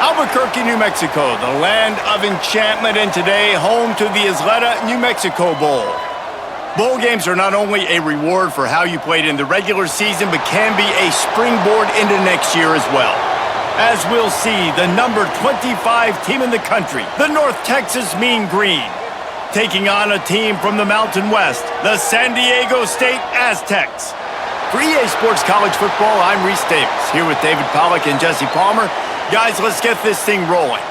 Albuquerque, New Mexico, the land of enchantment, and today home to the Isleta, New Mexico Bowl. Bowl games are not only a reward for how you played in the regular season, but can be a springboard into next year as well. As we'll see, the number 25 team in the country, the North Texas Mean Green, taking on a team from the Mountain West, the San Diego State Aztecs. For EA Sports College Football, I'm Reese Davis, here with David Pollack and Jesse Palmer. Guys, let's get this thing rolling.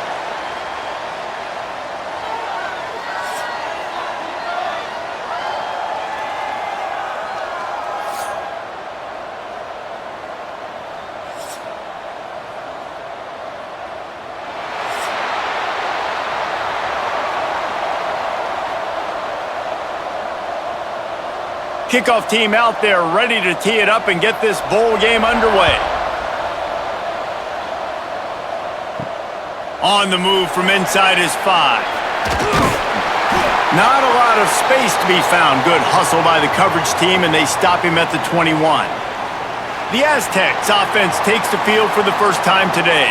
Kickoff team out there ready to tee it up and get this bowl game underway. On the move from inside is 5. Not a lot of space to be found. Good hustle by the coverage team, and they stop him at the 21. The Aztecs offense takes the field for the first time today.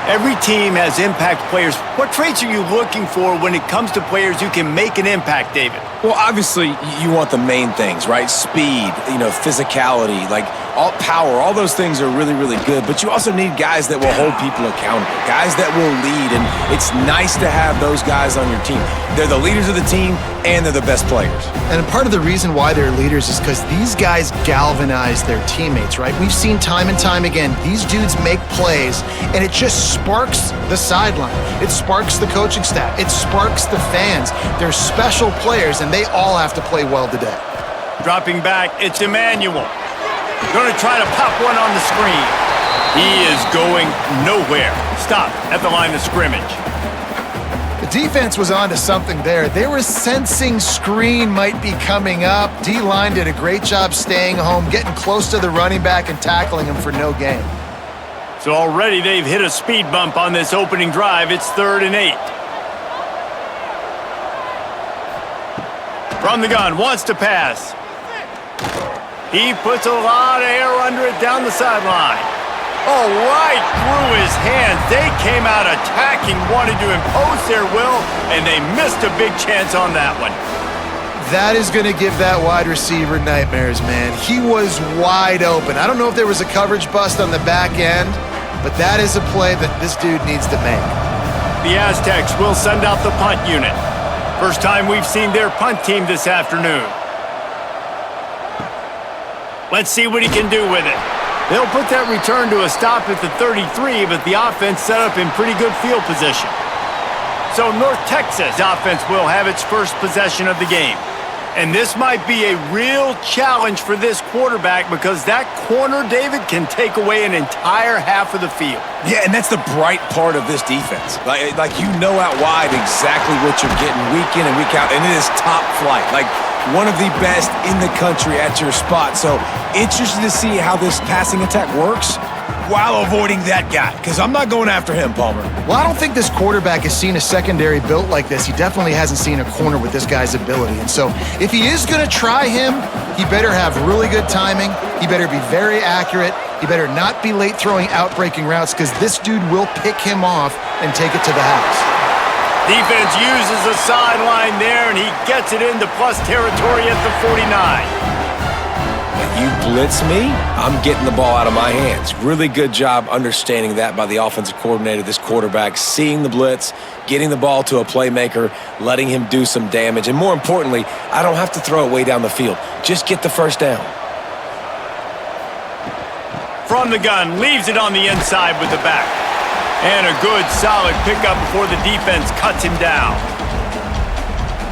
Every team has impact players. What traits are you looking for when it comes to players who can make an impact, David? Well, obviously, you want the main things, right? Speed, physicality, all power, all those things are really, really good. But you also need guys that will hold people accountable, guys that will lead. And it's nice to have those guys on your team. They're the leaders of the team, and they're the best players. And part of the reason why they're leaders is because these guys galvanize their teammates, right? We've seen time and time again, these dudes make plays, and it just sparks the sideline. It sparks the coaching staff. It sparks the fans. They're special players, and they all have to play well today. Dropping back, it's Emmanuel. Going to try to pop one on the screen. He is going nowhere. Stop at the line of scrimmage. The defense was onto something there. They were sensing screen might be coming up. D-line did a great job staying home, getting close to the running back and tackling him for no gain. So already they've hit a speed bump on this opening drive. It's 3rd and 8. From the gun, wants to pass. He puts a lot of air under it down the sideline. Oh, right through his hands. They came out attacking, wanted to impose their will, and they missed a big chance on that one. That is going to give that wide receiver nightmares, man. He was wide open. I don't know if there was a coverage bust on the back end, but that is a play that this dude needs to make. The Aztecs will send out the punt unit. First time we've seen their punt team this afternoon. Let's see what he can do with it. They'll put that return to a stop at the 33, but the offense set up in pretty good field position. So North Texas offense will have its first possession of the game. And this might be a real challenge for this quarterback because that corner, David, can take away an entire half of the field. Yeah, and that's the bright part of this defense. Like you know out wide exactly what you're getting week in and week out, and it is top flight. Like one of the best in the country at your spot. So interested to see how this passing attack works while avoiding that guy, because I'm not going after him, Palmer. Well, I don't think this quarterback has seen a secondary built like this. He definitely hasn't seen a corner with this guy's ability. And so if he is going to try him, he better have really good timing. He better be very accurate. He better not be late throwing out-breaking routes because this dude will pick him off and take it to the house. Defense uses the sideline there, and he gets it into plus territory at the 49. You blitz me, I'm getting the ball out of my hands. Really good job understanding that by the offensive coordinator, this quarterback, seeing the blitz, getting the ball to a playmaker, letting him do some damage. And more importantly, I don't have to throw it way down the field. Just get the first down. From the gun, leaves it on the inside with the back. And a good, solid pickup before the defense cuts him down.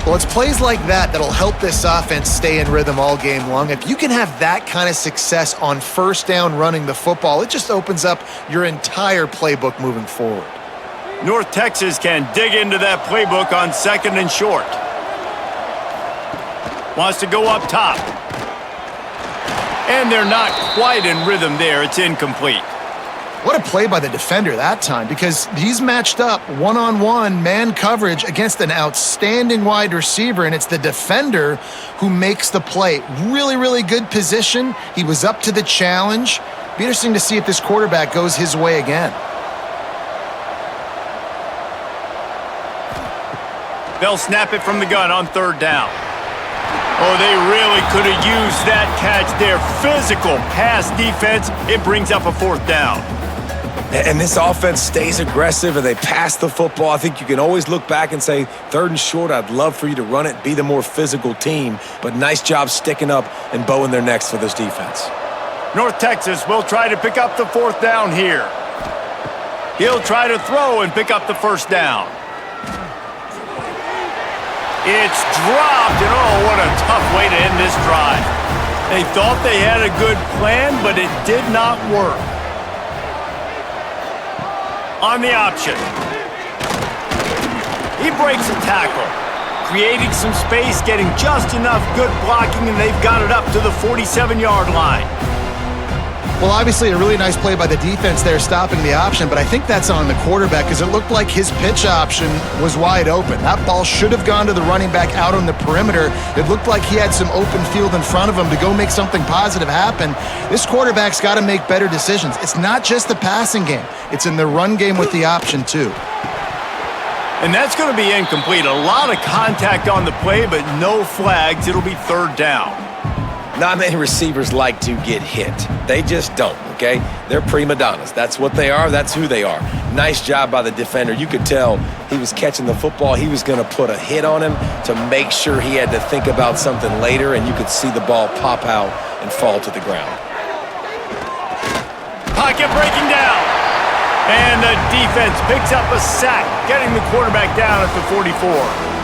Well, it's plays like that that'll help this offense stay in rhythm all game long. If you can have that kind of success on first down running the football, it just opens up your entire playbook moving forward. North Texas can dig into that playbook on 2nd and short. Wants to go up top. And they're not quite in rhythm there. It's incomplete. What a play by the defender that time, because he's matched up one-on-one man coverage against an outstanding wide receiver, and it's the defender who makes the play. Really, really good position. He was up to the challenge. Be interesting to see if this quarterback goes his way again. They'll snap it from the gun on third down. Oh, they really could have used that catch there. Physical pass defense. It brings up a fourth down. And this offense stays aggressive and they pass the football. I think you can always look back and say, third and short, I'd love for you to run it, be the more physical team. But nice job sticking up and bowing their necks for this defense. North Texas will try to pick up the fourth down here. He'll try to throw and pick up the first down. It's dropped, and oh, what a tough way to end this drive. They thought they had a good plan, but it did not work. On the option. He breaks a tackle, creating some space, getting just enough good blocking, and they've got it up to the 47-yard line. Well, obviously a really nice play by the defense there stopping the option, but I think that's on the quarterback because it looked like his pitch option was wide open. That ball should have gone to the running back out on the perimeter. It looked like he had some open field in front of him to go make something positive happen. This quarterback's got to make better decisions. It's not just the passing game. It's in the run game with the option too. And that's going to be incomplete. A lot of contact on the play, but no flags. It'll be third down. Not many receivers like to get hit. They just don't, okay? They're prima donnas. That's what they are. That's who they are. Nice job by the defender. You could tell he was catching the football. He was going to put a hit on him to make sure he had to think about something later, and you could see the ball pop out and fall to the ground. Pocket breaking down. And the defense picks up a sack, getting the quarterback down at the 44.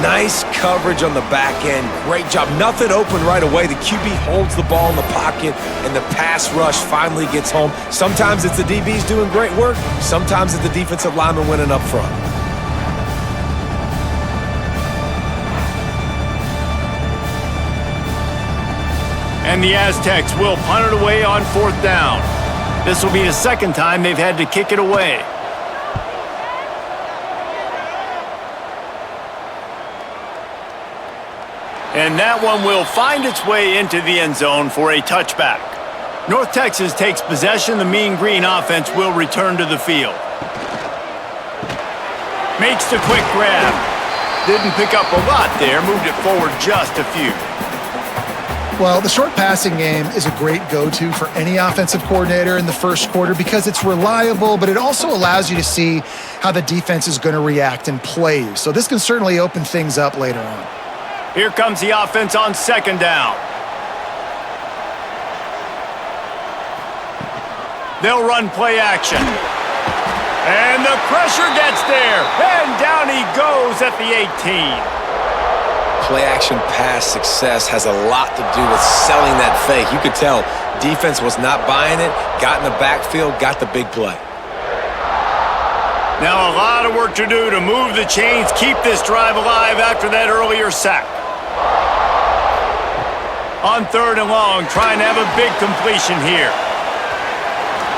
Nice coverage on the back end. Great job. Nothing open right away. The QB holds the ball in the pocket, and the pass rush finally gets home. Sometimes it's the DBs doing great work. Sometimes it's the defensive lineman winning up front. And the Aztecs will punt it away on fourth down. This will be the second time they've had to kick it away. And that one will find its way into the end zone for a touchback. North Texas takes possession. The Mean Green offense will return to the field. Makes the quick grab. Didn't pick up a lot there. Moved it forward just a few. Well, the short passing game is a great go-to for any offensive coordinator in the first quarter because it's reliable, but it also allows you to see how the defense is going to react and play you. So this can certainly open things up later on. Here comes the offense on second down. They'll run play action. And the pressure gets there. And down he goes at the 18. Play action pass success has a lot to do with selling that fake. You could tell defense was not buying it, got in the backfield, got the big play. Now a lot of work to do to move the chains, keep this drive alive after that earlier sack. On third and long, trying to have a big completion here.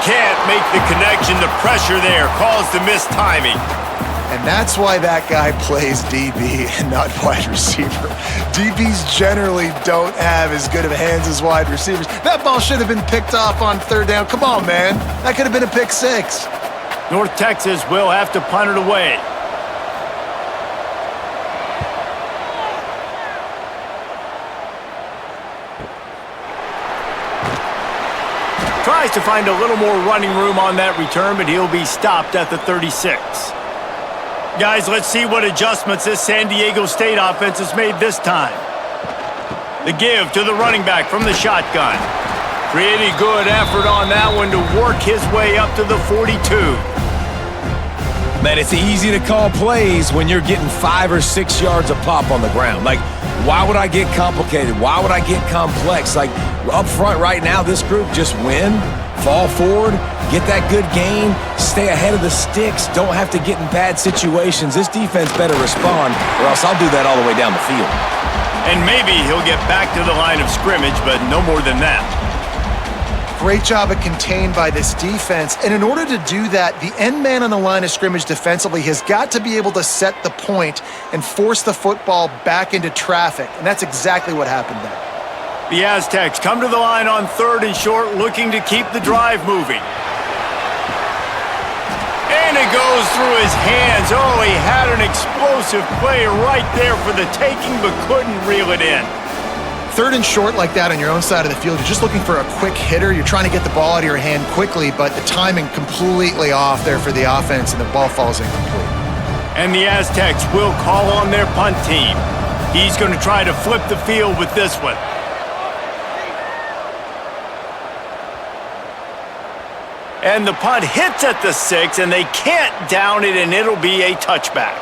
Can't make the connection. The pressure there caused the missed timing. And that's why that guy plays DB and not wide receiver. DBs generally don't have as good of hands as wide receivers. That ball should have been picked off on third down. Come on, man. That could have been a pick six. North Texas will have to punt it away. Tries to find a little more running room on that return, but he'll be stopped at the 36. Guys, let's see what adjustments this San Diego State offense has made this time. The give to the running back from the shotgun. Pretty good effort on that one to work his way up to the 42. Man, it's easy to call plays when you're getting 5 or 6 yards a pop on the ground. Like, why would I get complicated? Why would I get complex? Like, up front right now, this group just win, fall forward, get that good gain, stay ahead of the sticks, don't have to get in bad situations. This defense better respond, or else I'll do that all the way down the field. And maybe he'll get back to the line of scrimmage, but no more than that. Great job of contained by this defense. And in order to do that, the end man on the line of scrimmage defensively has got to be able to set the point and force the football back into traffic. And that's exactly what happened there. The Aztecs come to the line on third and short, looking to keep the drive moving. And it goes through his hands. Oh, he had an explosive play right there for the taking, but couldn't reel it in. 3rd and short like that on your own side of the field, you're just looking for a quick hitter. You're trying to get the ball out of your hand quickly, but the timing completely off there for the offense, and the ball falls incomplete. And the Aztecs will call on their punt team. He's going to try to flip the field with this one. And the punt hits at the 6, and they can't down it, and it'll be a touchback.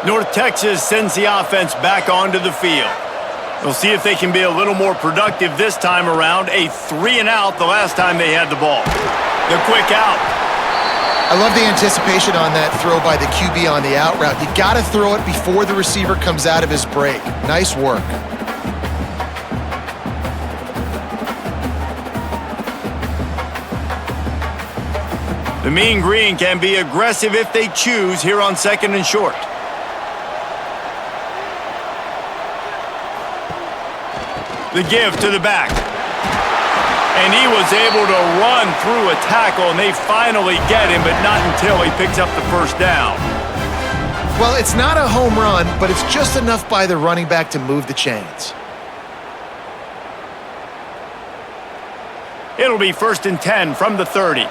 North Texas sends the offense back onto the field. We'll see if they can be a little more productive this time around. A 3-and-out the last time they had the ball. The quick out. I love the anticipation on that throw by the QB on the out route. You got to throw it before the receiver comes out of his break. Nice work. The Mean Green can be aggressive if they choose here on 2nd and short. The give to the back. And he was able to run through a tackle, and they finally get him, but not until he picks up the first down. Well, it's not a home run, but it's just enough by the running back to move the chains. It'll be 1st and 10 from the 30.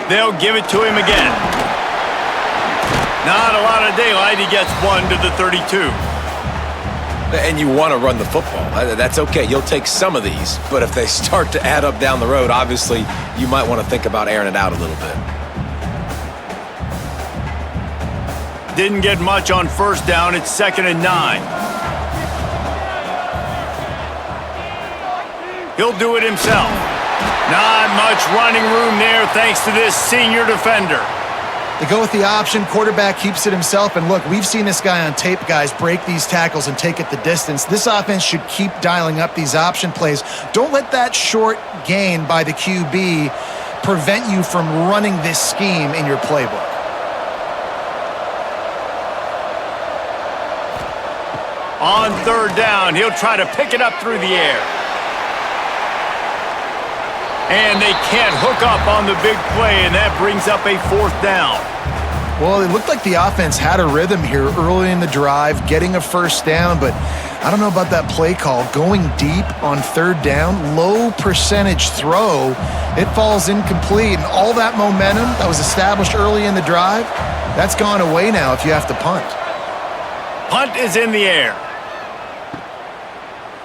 They'll give it to him again. Not a lot of daylight. He gets 1 to the 32. And you want to run the football. That's okay. You'll take some of these. But if they start to add up down the road, obviously, you might want to think about airing it out a little bit. Didn't get much on 1st down. It's 2nd and 9. He'll do it himself. Not much running room there thanks to this senior defender. They go with the option. Quarterback keeps it himself. And look, we've seen this guy on tape, guys, break these tackles and take it the distance. This offense should keep dialing up these option plays. Don't let that short gain by the QB prevent you from running this scheme in your playbook. On 3rd down, he'll try to pick it up through the air. And they can't hook up on the big play, and that brings up a 4th down. Well, it looked like the offense had a rhythm here early in the drive, getting a 1st down, but I don't know about that play call. Going deep on 3rd down, low percentage throw, it falls incomplete, and all that momentum that was established early in the drive, that's gone away now if you have to punt. Punt is in the air.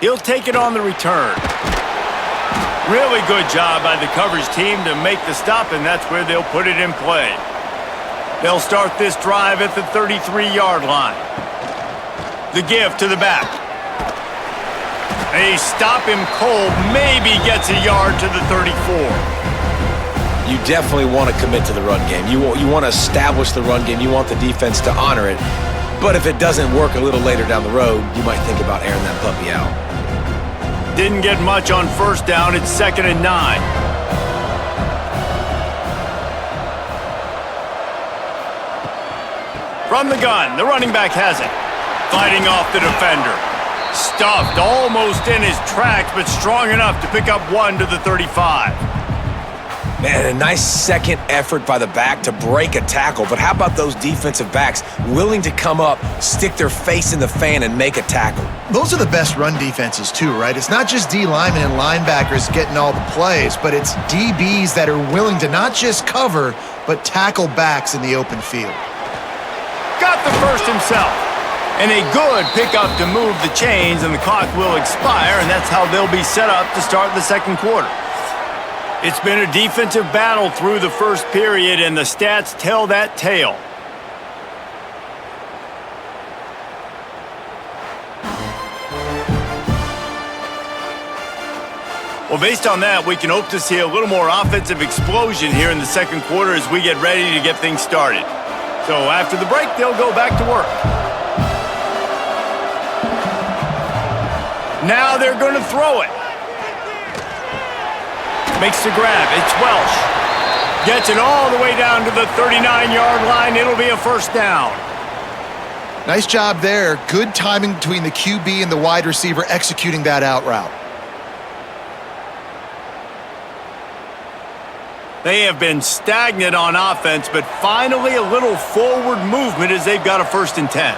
He'll take it on the return. Really good job by the coverage team to make the stop, and that's where they'll put it in play. They'll start this drive at the 33-yard line. The give to the back. They stop him cold, maybe gets a yard to the 34. You definitely want to commit to the run game. You want to establish the run game. You want the defense to honor it. But if it doesn't work a little later down the road, you might think about airing that puppy out. Didn't get much on 1st down. It's 2nd and 9. From the gun, the running back has it. Fighting off the defender. Stuffed almost in his tracks, but strong enough to pick up 1 to the 35. Man, a nice second effort by the back to break a tackle. But how about those defensive backs willing to come up, stick their face in the fan, and make a tackle? Those are the best run defenses too, right? It's not just D linemen and linebackers getting all the plays, but it's DBs that are willing to not just cover, but tackle backs in the open field. Got the first himself. And a good pickup to move the chains, and the clock will expire, and that's how they'll be set up to start the 2nd quarter. It's been a defensive battle through the 1st period, and the stats tell that tale. Well, based on that, we can hope to see a little more offensive explosion here in the 2nd quarter as we get ready to get things started. So after the break, they'll go back to work. Now they're going to throw it. Makes the grab. It's Welsh. Gets it all the way down to the 39-yard line. It'll be a 1st down. Nice job there. Good timing between the QB and the wide receiver executing that out route. They have been stagnant on offense, but finally a little forward movement as they've got a 1st and 10.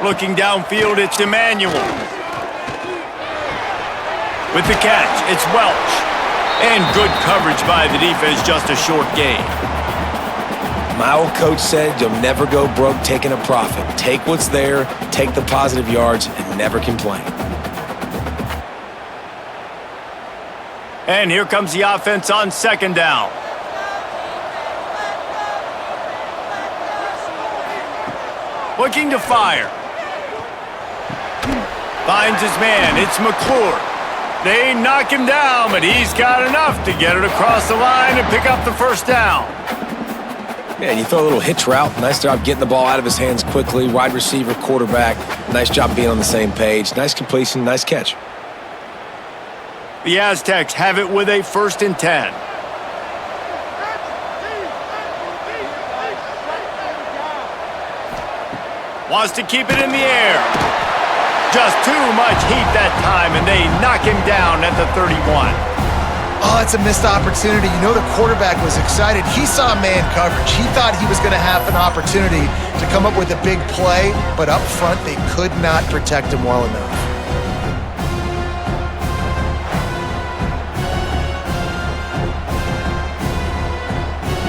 Looking downfield, it's Emmanuel. With the catch, it's Welch. And good coverage by the defense, just a short gain. My old coach said you'll never go broke taking a profit. Take what's there, take the positive yards, and never complain. And here comes the offense on 2nd down. Looking to fire. Finds his man. It's McClure. They knock him down, but he's got enough to get it across the line and pick up the 1st down. Yeah, you throw a little hitch route. Nice job getting the ball out of his hands quickly. Wide receiver, quarterback. Nice job being on the same page. Nice completion, nice catch. The Aztecs have it with a 1st and 10. Wants to keep it in the air. Just too much heat that time, and they knock him down at the 31. Oh, it's a missed opportunity. You know the quarterback was excited. He saw man coverage. He thought he was going to have an opportunity to come up with a big play, but up front, they could not protect him well enough.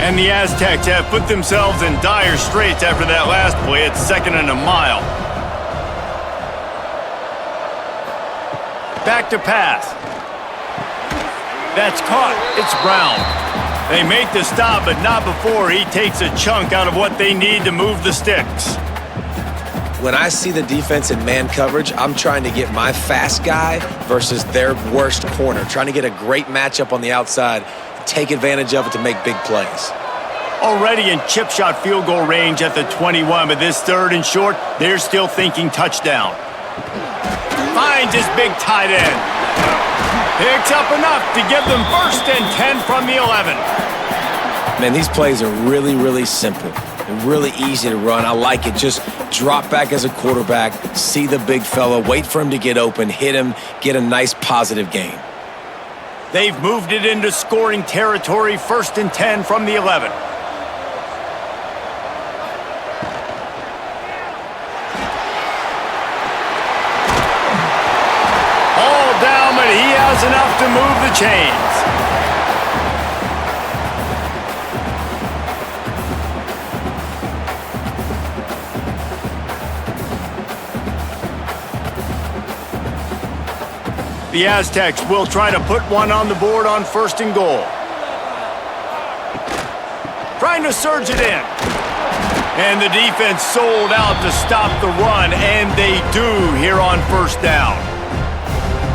And the Aztecs have put themselves in dire straits after that last play. It's 2nd and a mile. Back to pass. That's caught. It's Brown. They make the stop, but not before he takes a chunk out of what they need to move the sticks. When I see the defense in man coverage, I'm trying to get my fast guy versus their worst corner. Trying to get a great matchup on the outside, take advantage of it to make big plays. Already in chip shot field goal range at the 21, but this 3rd and short, they're still thinking touchdown. Finds his big tight end. Picks up enough to give them 1st and 10 from the 11. Man, these plays are really, really simple. They're really easy to run. I like it. Just drop back as a quarterback, see the big fella, wait for him to get open, hit him, get a nice positive gain. They've moved it into scoring territory, 1st and 10 from the 11. All down, but he has enough to move the chains. The Aztecs will try to put one on the board on 1st and goal. Trying to surge it in. And the defense sold out to stop the run, and they do here on 1st down.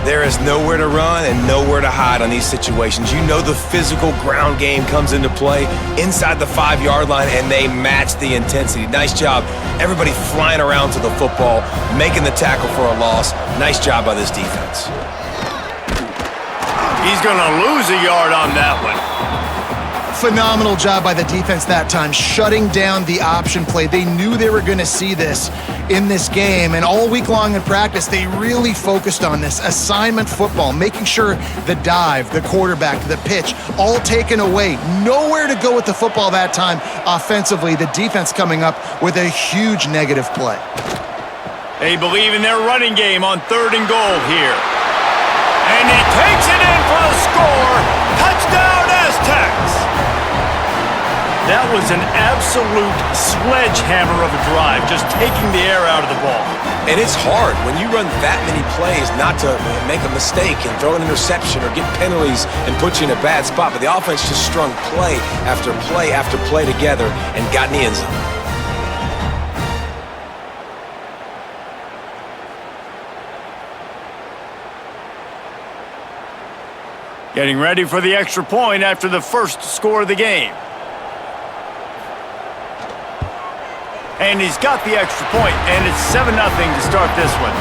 There is nowhere to run and nowhere to hide on these situations. You know the physical ground game comes into play inside the 5-yard line, and they match the intensity. Nice job. Everybody flying around to the football, making the tackle for a loss. Nice job by this defense. He's going to lose a yard on that one. Phenomenal job by the defense that time, shutting down the option play. They knew they were going to see this in this game, and all week long in practice, they really focused on this assignment football, making sure the dive, the quarterback, the pitch, all taken away. Nowhere to go with the football that time offensively. The defense coming up with a huge negative play. They believe in their running game on 3rd and goal here. And he takes it in for the score. Touchdown, Aztecs! That was an absolute sledgehammer of a drive, just taking the air out of the ball. And it's hard when you run that many plays not to make a mistake and throw an interception or get penalties and put you in a bad spot. But the offense just strung play after play after play together and got in the end zone. Getting ready for the extra point after the first score of the game. And he's got the extra point, and it's 7-0 to start this one.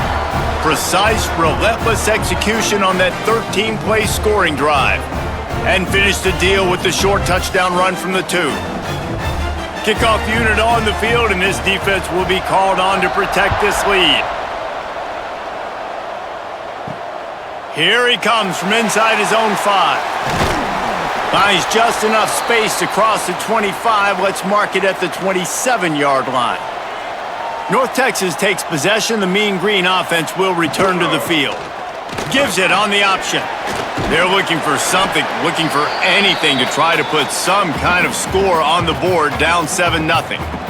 Precise, relentless execution on that 13-play scoring drive. And finish the deal with the short touchdown run from the 2. Kickoff unit on the field, and this defense will be called on to protect this lead. Here he comes from inside his own 5. Finds just enough space to cross the 25. Let's mark it at the 27-yard line. North Texas takes possession. The Mean Green offense will return to the field. Gives it on the option. They're looking for something, looking for anything to try to put some kind of score on the board, down 7-0.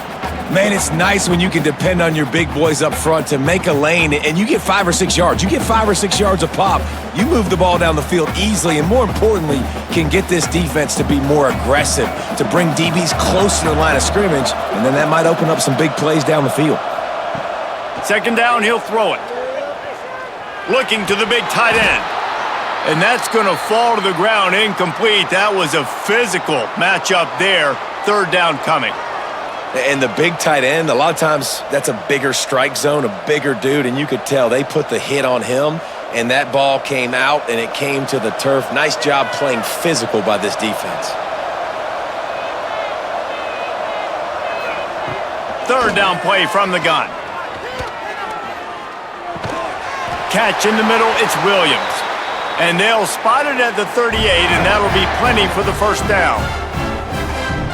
Man, it's nice when you can depend on your big boys up front to make a lane, and you get 5 or 6 yards. You get 5 or 6 yards a pop. You move the ball down the field easily, and more importantly, can get this defense to be more aggressive, to bring DBs close to the line of scrimmage, and then that might open up some big plays down the field. Second down, he'll throw it. Looking to the big tight end. And that's going to fall to the ground, incomplete. That was a physical matchup there. Third down coming. And the big tight end, a lot of times that's a bigger strike zone, a bigger dude, and you could tell they put the hit on him, and that ball came out, and it came to the turf. Nice job playing physical by this defense. Third down play from the gun. Catch in the middle, it's Williams. And they'll spot it at the 38, and that'll be plenty for the first down.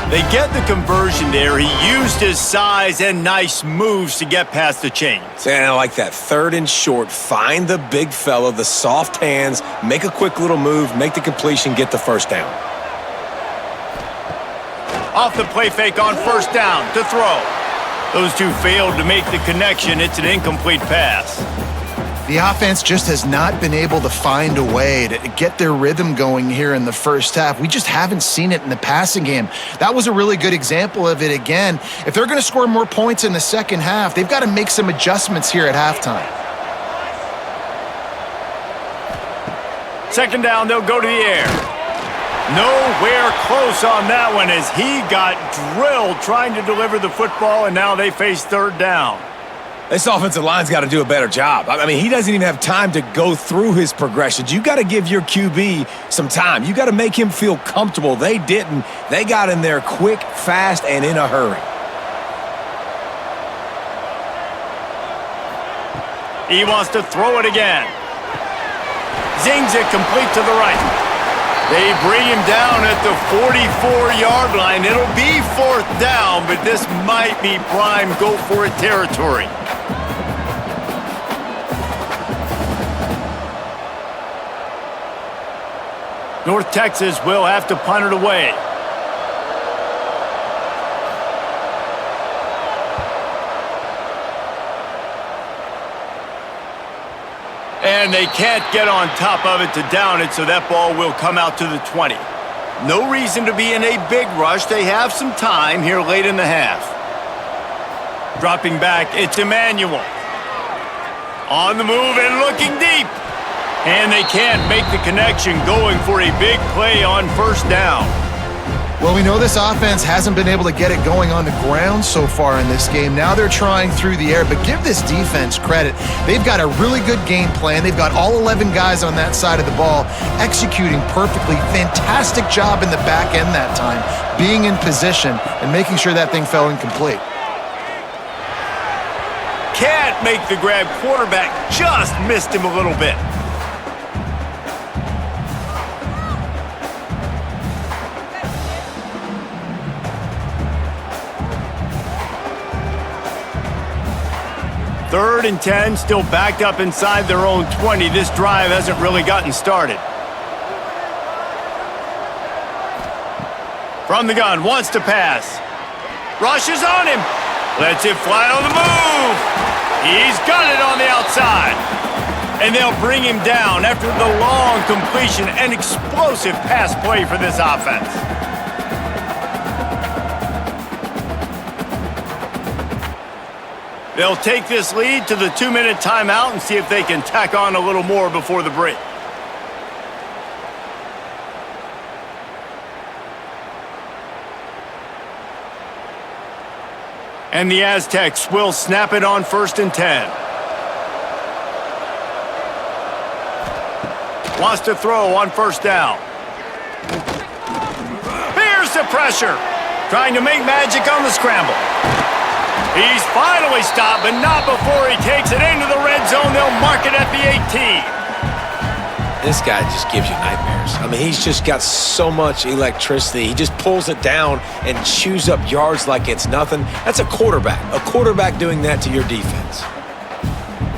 They get the conversion there. He used his size and nice moves to get past the chains. And I like that. Third and short. Find the big fella, the soft hands, make a quick little move, make the completion, get the first down. Off the play fake on first down to throw. Those two failed to make the connection. It's an incomplete pass. The offense just has not been able to find a way to get their rhythm going here in the first half. We just haven't seen it in the passing game. That was a really good example of it again. If they're going to score more points in the second half, they've got to make some adjustments here at halftime. Second down, they'll go to the air. Nowhere close on that one as he got drilled trying to deliver the football, and now they face third down. This offensive line's got to do a better job. I mean, he doesn't even have time to go through his progressions. You got to give your QB some time. You got to make him feel comfortable. They didn't. They got in there quick, fast, and in a hurry. He wants to throw it again. Zings it complete to the right. They bring him down at the 44-yard line. It'll be fourth down, but this might be prime go-for-it territory. North Texas will have to punt it away. And they can't get on top of it to down it, so that ball will come out to the 20. No reason to be in a big rush. They have some time here late in the half. Dropping back, it's Emmanuel. On the move and looking deep. And they can't make the connection, going for a big play on first down. Well, we know this offense hasn't been able to get it going on the ground so far in this game. Now they're trying through the air, but give this defense credit. They've got a really good game plan. They've got all 11 guys on that side of the ball executing perfectly. Fantastic job in the back end that time, being in position and making sure that thing fell incomplete. Can't make the grab. Quarterback just missed him a little bit. Third and 10, still backed up inside their own 20. This drive hasn't really gotten started. From the gun, wants to pass. Rushes on him. Lets it fly on the move. He's got it on the outside. And they'll bring him down after the long completion and explosive pass play for this offense. They'll take this lead to the 2-minute timeout and see if they can tack on a little more before the break. And the Aztecs will snap it on first and 10. Wants to throw on first down. Here's the pressure. Trying to make magic on the scramble. He's finally stopped, but not before he takes it into the red zone. They'll mark it at the 18. This guy just gives you nightmares. I mean, he's just got so much electricity. He just pulls it down and chews up yards like it's nothing. That's a quarterback. A quarterback doing that to your defense.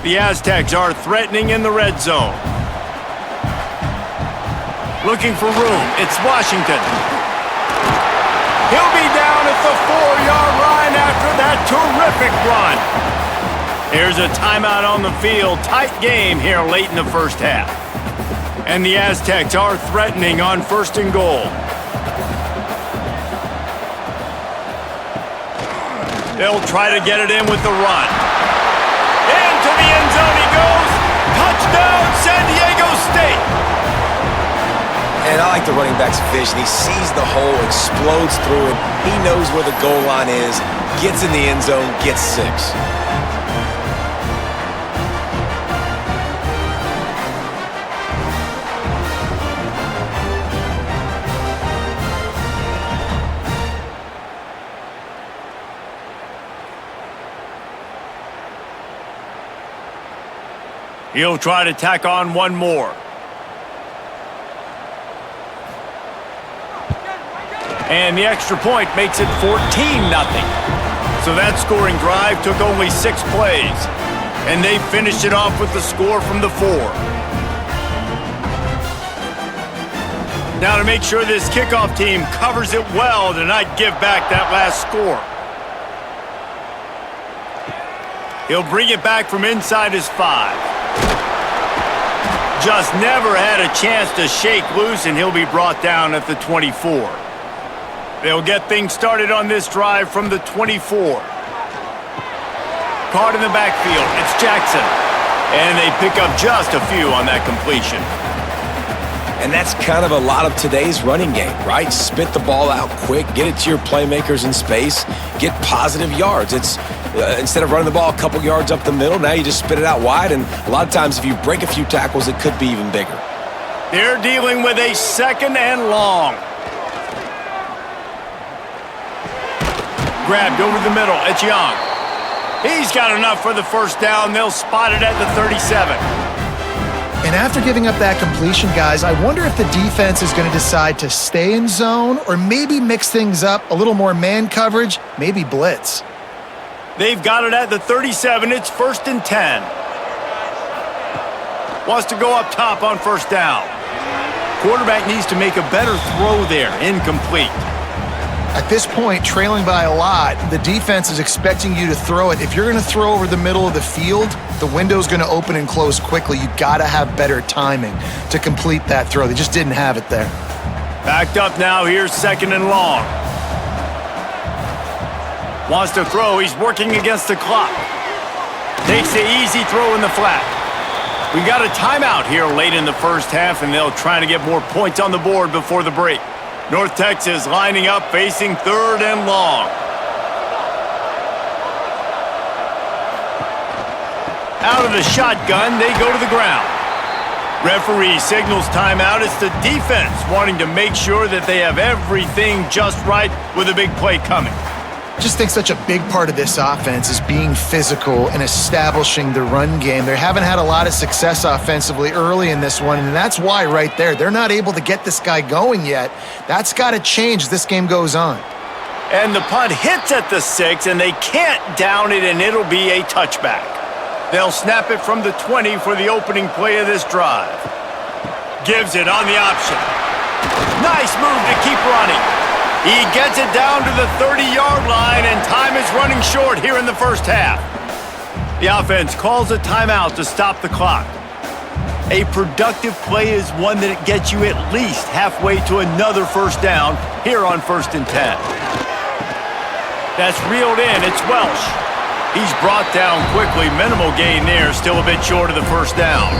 The Aztecs are threatening in the red zone. Looking for room. It's Washington. He'll be down at the 4-yard line after that terrific run. Here's a timeout on the field. Tight game here late in the first half. And the Aztecs are threatening on 1st and goal. They'll try to get it in with the run. Into the end zone he goes. Touchdown, San Diego State. And I like the running back's vision. He sees the hole, explodes through it. He knows where the goal line is, gets in the end zone, gets 6. He'll try to tack on one more. And the extra point makes it 14-0. So that scoring drive took only 6 plays. And they finished it off with the score from the 4. Now to make sure this kickoff team covers it well to not give back that last score. He'll bring it back from inside his 5. Just never had a chance to shake loose, and he'll be brought down at the 24. They'll get things started on this drive from the 24. Caught in the backfield, it's Jackson. And they pick up just a few on that completion. And that's kind of a lot of today's running game, right? Spit the ball out quick, get it to your playmakers in space, get positive yards. It's instead of running the ball a couple yards up the middle, now you just spit it out wide, and a lot of times if you break a few tackles, it could be even bigger. They're dealing with a 2nd and long. Grabbed over the middle, it's Young. He's got enough for the first down. They'll spot it at the 37. And after giving up that completion, guys, I wonder if the defense is going to decide to stay in zone or maybe mix things up, a little more man coverage, maybe blitz. They've got it at the 37. It's 1st and 10. Wants to go up top on 1st down. Quarterback needs to make a better throw there. Incomplete. At this point, trailing by a lot, the defense is expecting you to throw it. If you're going to throw over the middle of the field, the window's going to open and close quickly. You got to have better timing to complete that throw. They just didn't have it there. Backed up now. Here's 2nd and long. Wants to throw. He's working against the clock. Takes the easy throw in the flat. We got a timeout here late in the first half, and they'll try to get more points on the board before the break. North Texas lining up, facing 3rd and long. Out of the shotgun, they go to the ground. Referee signals timeout. It's the defense wanting to make sure that they have everything just right with a big play coming. I just think such a big part of this offense is being physical and establishing the run game. They haven't had a lot of success offensively early in this one, and that's why right there, they're not able to get this guy going yet. That's got to change as this game goes on. And the punt hits at the 6, and they can't down it, and it'll be a touchback. They'll snap it from the 20 for the opening play of this drive. Gives it on the option. Nice move to keep running. He gets it down to the 30-yard line, and time is running short here in the first half. The offense calls a timeout to stop the clock. A productive play is one that gets you at least halfway to another first down here on 1st and 10. That's reeled in. It's Welsh. He's brought down quickly. Minimal gain there, still a bit short of the first down.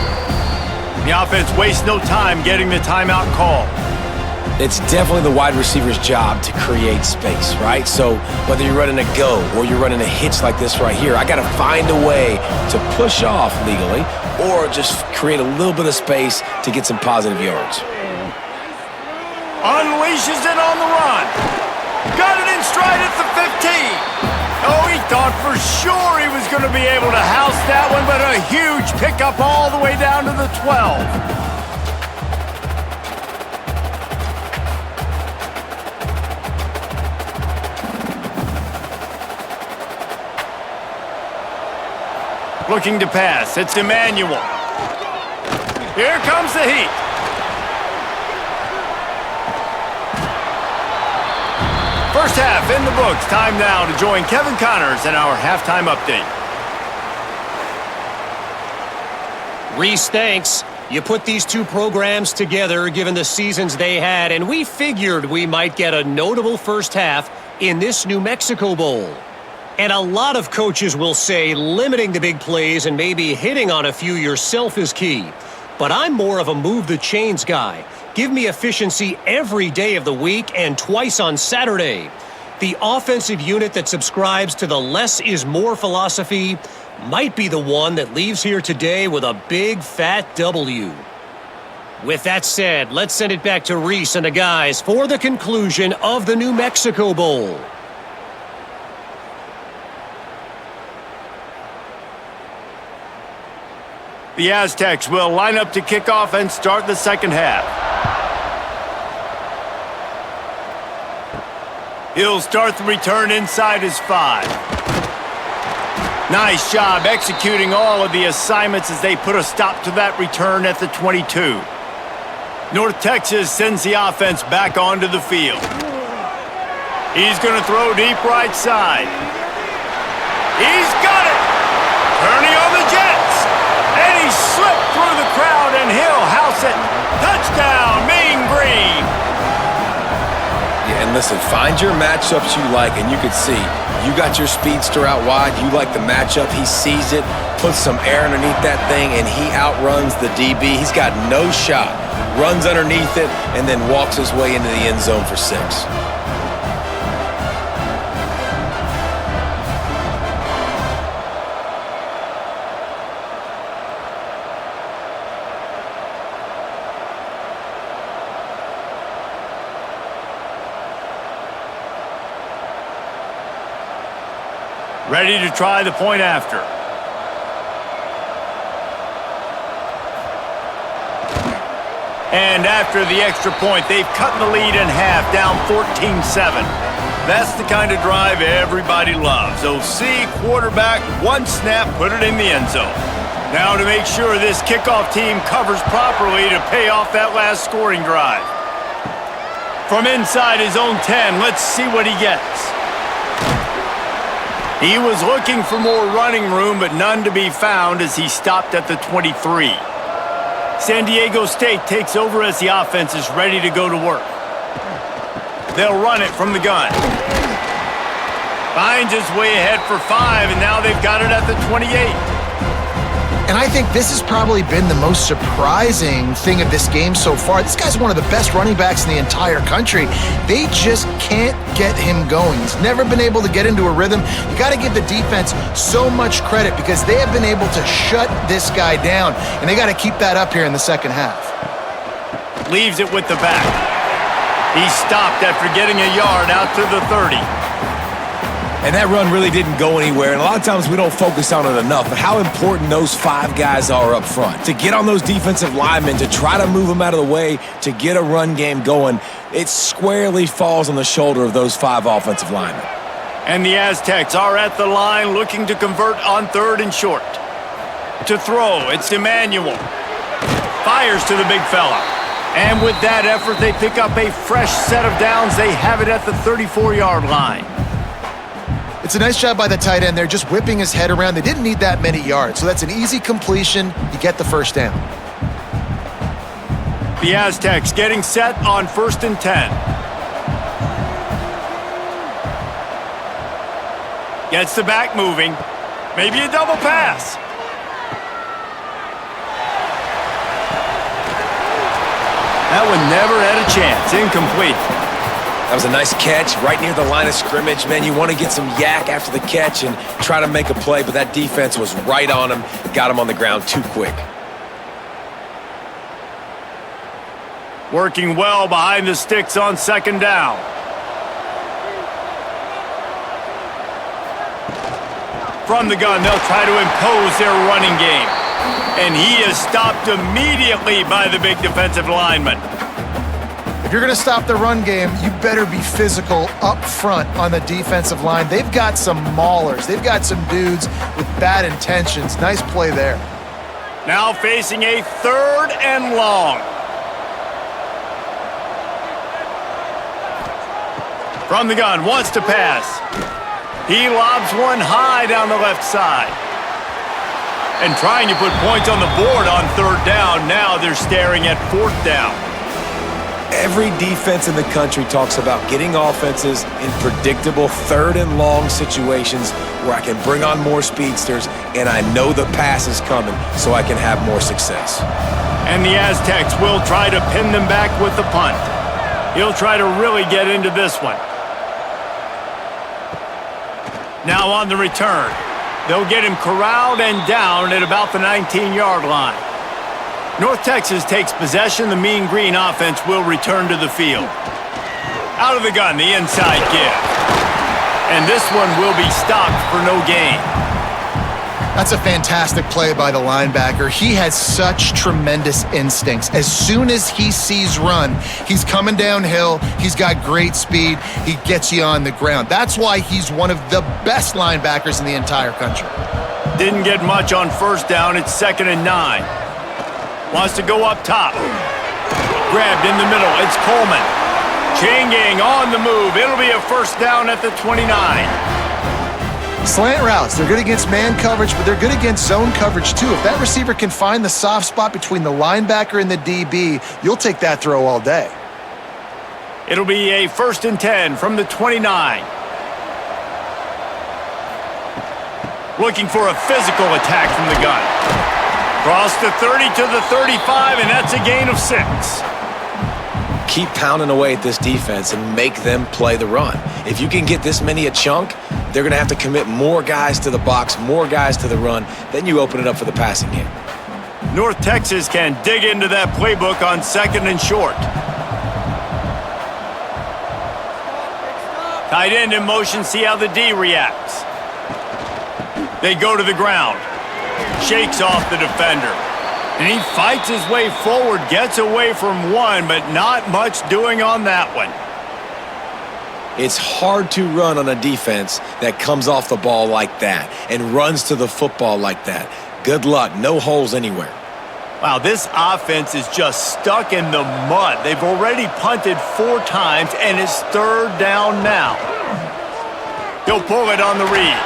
The offense wastes no time getting the timeout call. It's definitely the wide receiver's job to create space, right? So whether you're running a go or you're running a hitch like this right here, I got to find a way to push off legally or just create a little bit of space to get some positive yards. Unleashes it on the run. Got it in stride at the 15. Oh, he thought for sure he was going to be able to house that one, but a huge pickup all the way down to the 12. Looking to pass. It's Emmanuel. Here comes the heat. First half in the books. Time now to join Kevin Connors in our halftime update. Reese, thanks. You put these two programs together given the seasons they had, and we figured we might get a notable first half in this New Mexico Bowl. And a lot of coaches will say limiting the big plays and maybe hitting on a few yourself is key. But I'm more of a move the chains guy. Give me efficiency every day of the week and twice on Saturday. The offensive unit that subscribes to the less is more philosophy might be the one that leaves here today with a big fat W. With that said, let's send it back to Reese and the guys for the conclusion of the New Mexico Bowl. The Aztecs will line up to kick off and start the second half. He'll start the return inside his 5. Nice job executing all of the assignments as they put a stop to that return at the 22. North Texas sends the offense back onto the field. He's going to throw deep right side. He's got it! Turning on the Jets! And he slipped through the crowd and he'll house it. Touchdown, Mean Green! Yeah, and listen, find your matchups you like, and you can see you got your speedster out wide. You like the matchup. He sees it, puts some air underneath that thing, and he outruns the DB. He's got no shot. Runs underneath it, and then walks his way into the end zone for 6. Ready to try the point after. And after the extra point, they've cut the lead in half, down 14-7. That's the kind of drive everybody loves. OC, quarterback, one snap, put it in the end zone. Now to make sure this kickoff team covers properly to pay off that last scoring drive. From inside his own 10, let's see what he gets. He was looking for more running room, but none to be found as he stopped at the 23. San Diego State takes over as the offense is ready to go to work. They'll run it from the gun. Finds his way ahead for 5, and now they've got it at the 28. And I think this has probably been the most surprising thing of this game so far. This guy's one of the best running backs in the entire country. They just can't get him going. He's never been able to get into a rhythm. You got to give the defense so much credit because they have been able to shut this guy down, and they got to keep that up here in the second half. Leaves it with the back. He stopped after getting a yard out to the 30. And that run really didn't go anywhere, and a lot of times we don't focus on it enough, but how important those 5 guys are up front. To get on those defensive linemen, to try to move them out of the way, to get a run game going, it squarely falls on the shoulder of those 5 offensive linemen. And the Aztecs are at the line looking to convert on 3rd and short. To throw, it's Emmanuel. Fires to the big fella. And with that effort, they pick up a fresh set of downs. They have it at the 34-yard line. It's a nice job by the tight end there, just whipping his head around. They didn't need that many yards, so that's an easy completion. You get the first down. The Aztecs getting set on 1st and 10. Gets the back moving. Maybe a double pass. That one never had a chance. Incomplete. That was a nice catch right near the line of scrimmage. Man, you want to get some yak after the catch and try to make a play, but that defense was right on him, got him on the ground too quick. Working well behind the sticks on 2nd down. From the gun, they'll try to impose their running game. And he is stopped immediately by the big defensive lineman. If you're going to stop the run game, you better be physical up front on the defensive line. They've got some maulers. They've got some dudes with bad intentions. Nice play there. Now facing a 3rd and long. From the gun, wants to pass. He lobs one high down the left side. And trying to put points on the board on 3rd down. Now they're staring at 4th down. Every defense in the country talks about getting offenses in predictable 3rd and long situations where I can bring on more speedsters and I know the pass is coming so I can have more success. And the Aztecs will try to pin them back with the punt. He'll try to really get into this one. Now on the return. They'll get him corralled and down at about the 19-yard line. North Texas takes possession. The Mean Green offense will return to the field. Out of the gun, the inside give. And this one will be stopped for no gain. That's a fantastic play by the linebacker. He has such tremendous instincts. As soon as he sees run, he's coming downhill. He's got great speed. He gets you on the ground. That's why he's one of the best linebackers in the entire country. Didn't get much on 1st down. It's 2nd and 9. Wants to go up top. Grabbed in the middle. It's Coleman. Chain gang on the move. It'll be a 1st down at the 29. Slant routes, they're good against man coverage, but they're good against zone coverage too. If that receiver can find the soft spot between the linebacker and the DB, you'll take that throw all day. It'll be a 1st and 10 from the 29. Looking for a physical attack from the gun. Cross the 30 to the 35, and that's a gain of 6. Keep pounding away at this defense and make them play the run. If you can get this many a chunk, they're going to have to commit more guys to the box, more guys to the run. Then you open it up for the passing game. North Texas can dig into that playbook on 2nd and short. Tight end in motion, see how the D reacts. They go to the ground. Shakes off the defender. And he fights his way forward, gets away from one, but not much doing on that one. It's hard to run on a defense that comes off the ball like that and runs to the football like that. Good luck. No holes anywhere. Wow, this offense is just stuck in the mud. They've already punted 4 times, and it's 3rd down now. He'll pull it on the read.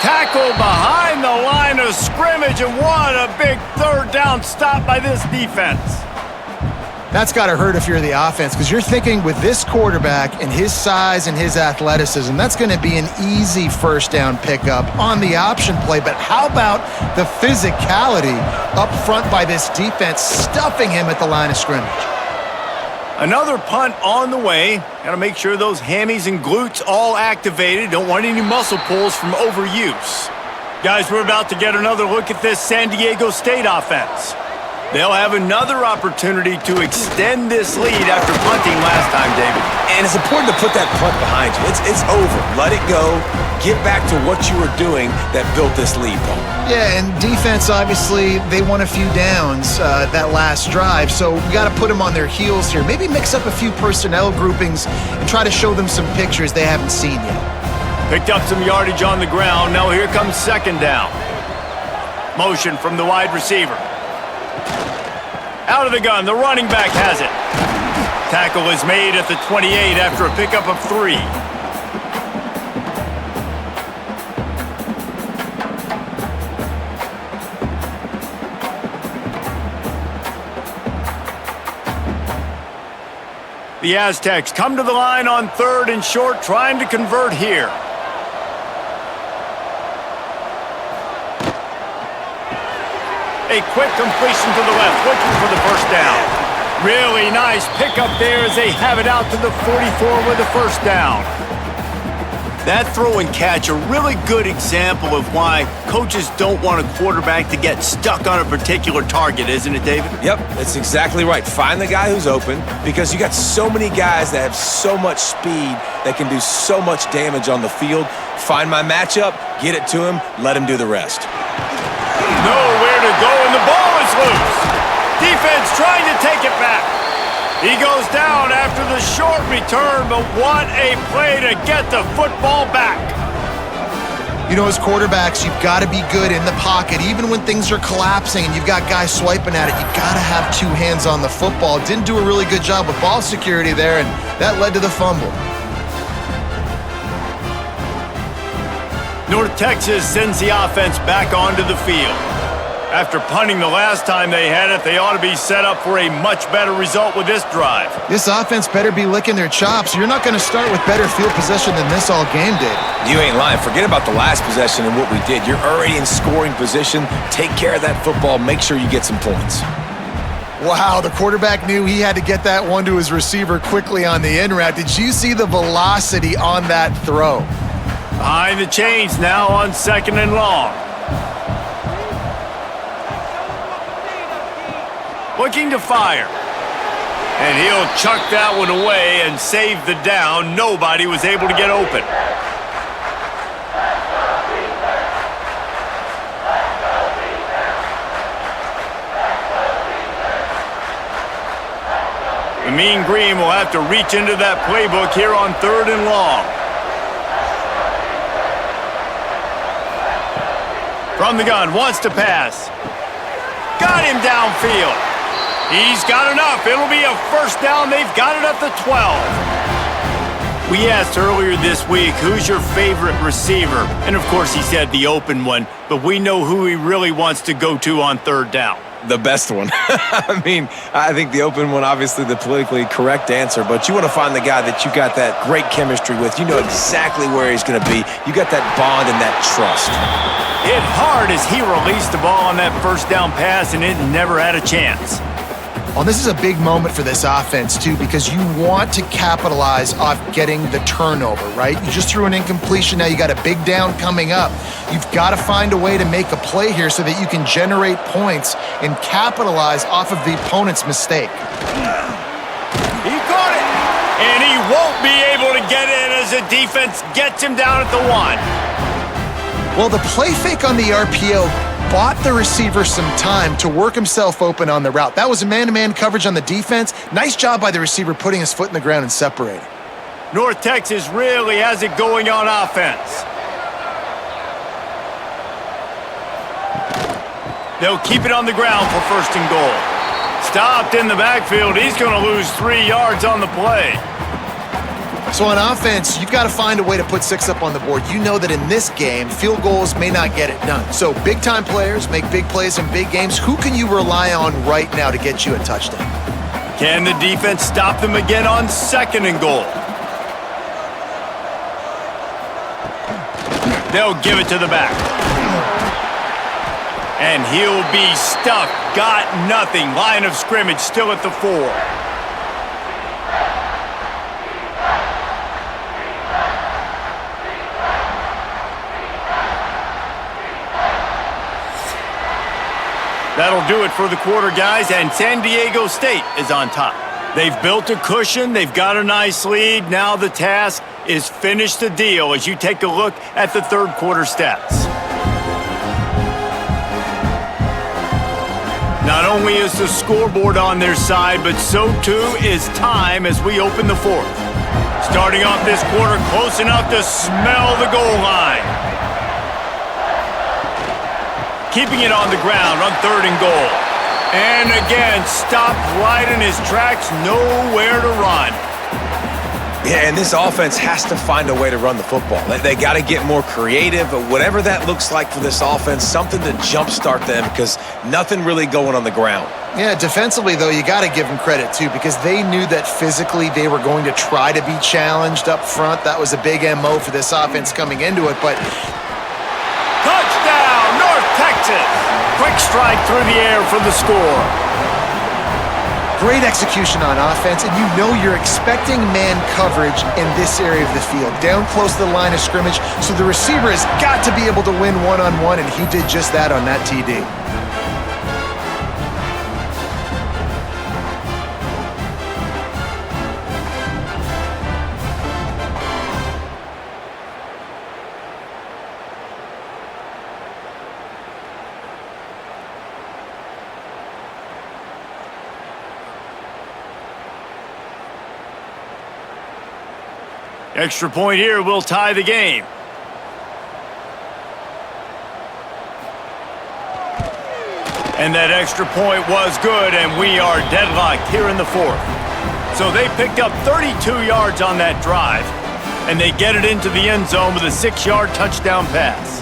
Tackle behind the line of scrimmage, and what a big 3rd down stop by this defense. That's got to hurt if you're the offense, because you're thinking with this quarterback and his size and his athleticism, that's going to be an easy 1st down pickup on the option play. But how about the physicality up front by this defense, stuffing him at the line of scrimmage? Another punt on the way. Got to make sure those hammies and glutes all activated. Don't want any muscle pulls from overuse. Guys, we're about to get another look at this San Diego State offense. They'll have another opportunity to extend this lead after punting last time, David. And it's important to put that punt behind you. It's over. Let it go. Get back to what you were doing that built this lead, Paul. Yeah, and defense, obviously, they won a few downs that last drive, so we got to put them on their heels here. Maybe mix up a few personnel groupings and try to show them some pictures they haven't seen yet. Picked up some yardage on the ground. Now here comes 2nd down. Motion from the wide receiver. Out of the gun, the running back has it. Tackle is made at the 28 after a pickup of 3. The Aztecs come to the line on 3rd and short, trying to convert here. A quick completion to the left, looking for the 1st down. Really nice pickup there as they have it out to the 44 with the 1st down. That throw and catch, a really good example of why coaches don't want a quarterback to get stuck on a particular target, isn't it, David? Yep, that's exactly right. Find the guy who's open, because you got so many guys that have so much speed that can do so much damage on the field. Find my matchup, get it to him, let him do the rest. Nowhere to go, and the ball is loose. Defense trying to take it back. He goes down after the short return, but what a play to get the football back. You know, as quarterbacks, you've got to be good in the pocket. Even when things are collapsing and you've got guys swiping at it, you've got to have two hands on the football. Didn't do a really good job with ball security there, and that led to the fumble. North Texas sends the offense back onto the field. After punting the last time they had it, they ought to be set up for a much better result with this drive. This offense better be licking their chops. You're not going to start with better field possession than this all game did. You ain't lying. Forget about the last possession and what we did. You're already in scoring position. Take care of that football. Make sure you get some points. Wow, the quarterback knew he had to get that one to his receiver quickly on the in route. Did you see the velocity on that throw? Behind the chains now on 2nd and long. Looking to fire. And he'll chuck that one away and save the down. Nobody was able to get open. The Mean Green will have to reach into that playbook here on 3rd and long. From the gun, wants to pass. Got him downfield. He's got enough. It'll be a first down. They've got it at the 12. We asked earlier this week, who's your favorite receiver? And of course he said the open one, but we know who he really wants to go to on 3rd down. The best one. I mean, I think the open one, obviously the politically correct answer, but you want to find the guy that you got that great chemistry with. You know exactly where he's going to be. You got that bond and that trust. Hit hard as he released the ball on that first down pass, and it never had a chance. Well, this is a big moment for this offense, too, because you want to capitalize off getting the turnover, right? You just threw an incompletion. Now you got a big down coming up. You've got to find a way to make a play here so that you can generate points and capitalize off of the opponent's mistake. He caught it, and he won't be able to get in as the defense gets him down at the 1. Well, the play fake on the RPO bought the receiver some time to work himself open on the route. That was a man-to-man coverage on the defense. Nice job by the receiver putting his foot in the ground and separating. North Texas really has it going on offense. They'll keep it on the ground for 1st and goal. Stopped in the backfield. He's going to lose 3 yards on the play. So on offense, you've got to find a way to put 6 up on the board. You know that in this game, field goals may not get it done. So big-time players make big plays in big games. Who can you rely on right now to get you a touchdown? Can the defense stop them again on 2nd and goal? They'll give it to the back. And he'll be stuck. Got nothing. Line of scrimmage still at the 4. That'll do it for the quarter, guys, and San Diego State is on top. They've built a cushion. They've got a nice lead. Now the task is finish the deal as you take a look at the 3rd quarter stats. Not only is the scoreboard on their side, but so too is time as we open the 4th. Starting off this quarter close enough to smell the goal line. Keeping it on the ground on 3rd and goal. And again, stopped right in his tracks, nowhere to run. Yeah, and this offense has to find a way to run the football. They got to get more creative, but whatever that looks like for this offense, something to jumpstart them because nothing really going on the ground. Yeah, defensively, though, you got to give them credit, too, because they knew that physically they were going to try to be challenged up front. That was a big MO for this offense coming into it, but touchdown, North Texas! Quick strike through the air for the score. Great execution on offense, and you know you're expecting man coverage in this area of the field, down close to the line of scrimmage, so the receiver has got to be able to win one-on-one, and he did just that on that TD. Extra point here will tie the game. And that extra point was good, and we are deadlocked here in the fourth. So they picked up 32 yards on that drive, and they get it into the end zone with a 6-yard touchdown pass.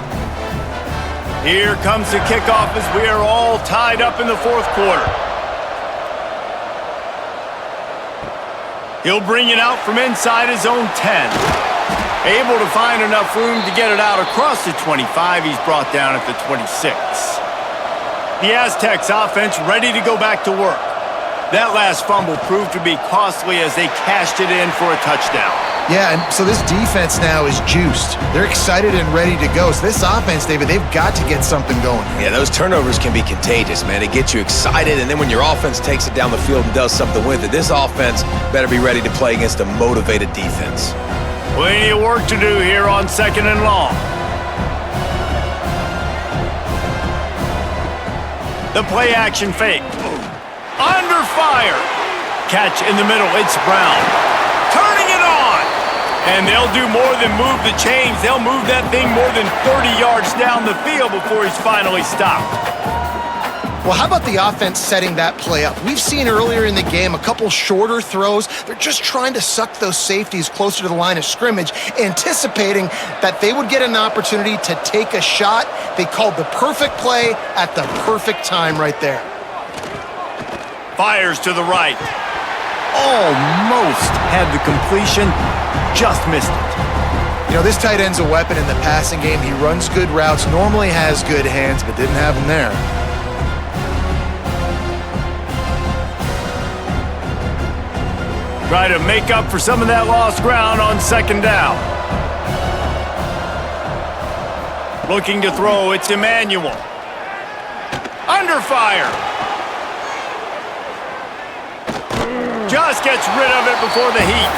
Here comes the kickoff as we are all tied up in the fourth quarter. He'll bring it out from inside his own 10. Able to find enough room to get it out across the 25. He's brought down at the 26. The Aztecs offense ready to go back to work. That last fumble proved to be costly as they cashed it in for a touchdown. Yeah, and so this defense now is juiced. They're excited and ready to go. So this offense, David, they've got to get something going. Yeah, those turnovers can be contagious, man. They get you excited, and then when your offense takes it down the field and does something with it, this offense better be ready to play against a motivated defense. Plenty of work to do here on 2nd and long. The play action fake. Under fire. Catch in the middle. It's Brown. Turning it on. And they'll do more than move the chains. They'll move that thing more than 30 yards down the field before he's finally stopped. Well, how about the offense setting that play up? We've seen earlier in the game a couple shorter throws. They're just trying to suck those safeties closer to the line of scrimmage, anticipating that they would get an opportunity to take a shot. They called the perfect play at the perfect time right there. Fires to the right. Almost had the completion, just missed it. You know, this tight end's a weapon in the passing game. He runs good routes, normally has good hands, but didn't have them there. Try to make up for some of that lost ground on 2nd down. Looking to throw, it's Emmanuel. Under fire. Just gets rid of it before the heat.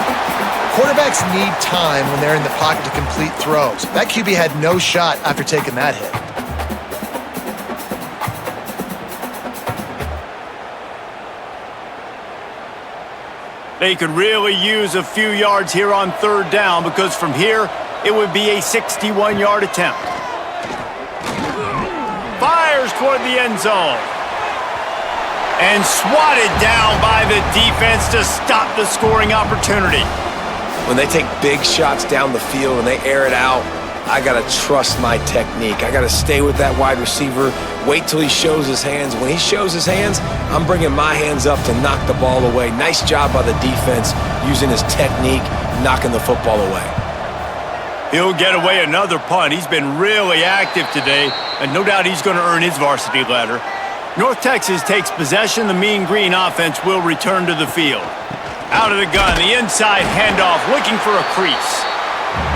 Quarterbacks need time when they're in the pocket to complete throws. That QB had no shot after taking that hit. They could really use a few yards here on 3rd down because from here, it would be a 61-yard attempt. Fires toward the end zone. And swatted down by the defense to stop the scoring opportunity. When they take big shots down the field and they air it out, I got to trust my technique. I got to stay with that wide receiver, wait till he shows his hands. When he shows his hands, I'm bringing my hands up to knock the ball away. Nice job by the defense using his technique, knocking the football away. He'll get away another punt. He's been really active today, and no doubt he's going to earn his varsity letter. North Texas takes possession. The Mean Green offense will return to the field. Out of the gun, the inside handoff, looking for a crease.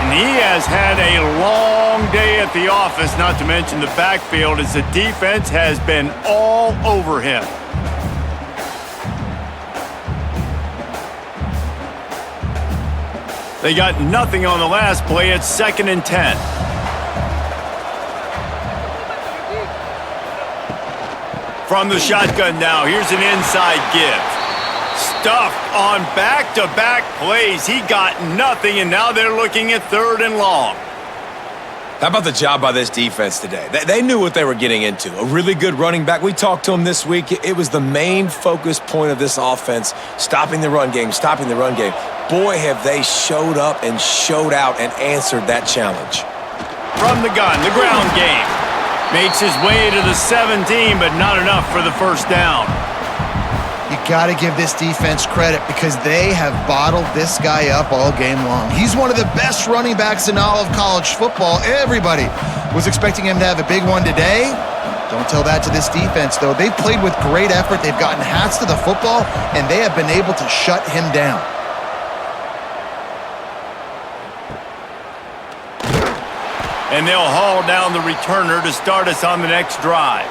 And he has had a long day at the office, not to mention the backfield, as the defense has been all over him. They got nothing on the last play. It's 2nd and 10. From the shotgun now, here's an inside give. Stuffed on back-to-back plays. He got nothing, and now they're looking at 3rd and long. How about the job by this defense today? They knew what they were getting into. A really good running back. We talked to him this week. It was the main focus point of this offense, stopping the run game, stopping the run game. Boy, have they showed up and showed out and answered that challenge. From the gun, the ground game. Makes his way to the 17, but not enough for the 1st down. You got to give this defense credit because they have bottled this guy up all game long. He's one of the best running backs in all of college football. Everybody was expecting him to have a big one today. Don't tell that to this defense, though. They've played with great effort. They've gotten hats to the football, and they have been able to shut him down. And they'll haul down the returner to start us on the next drive.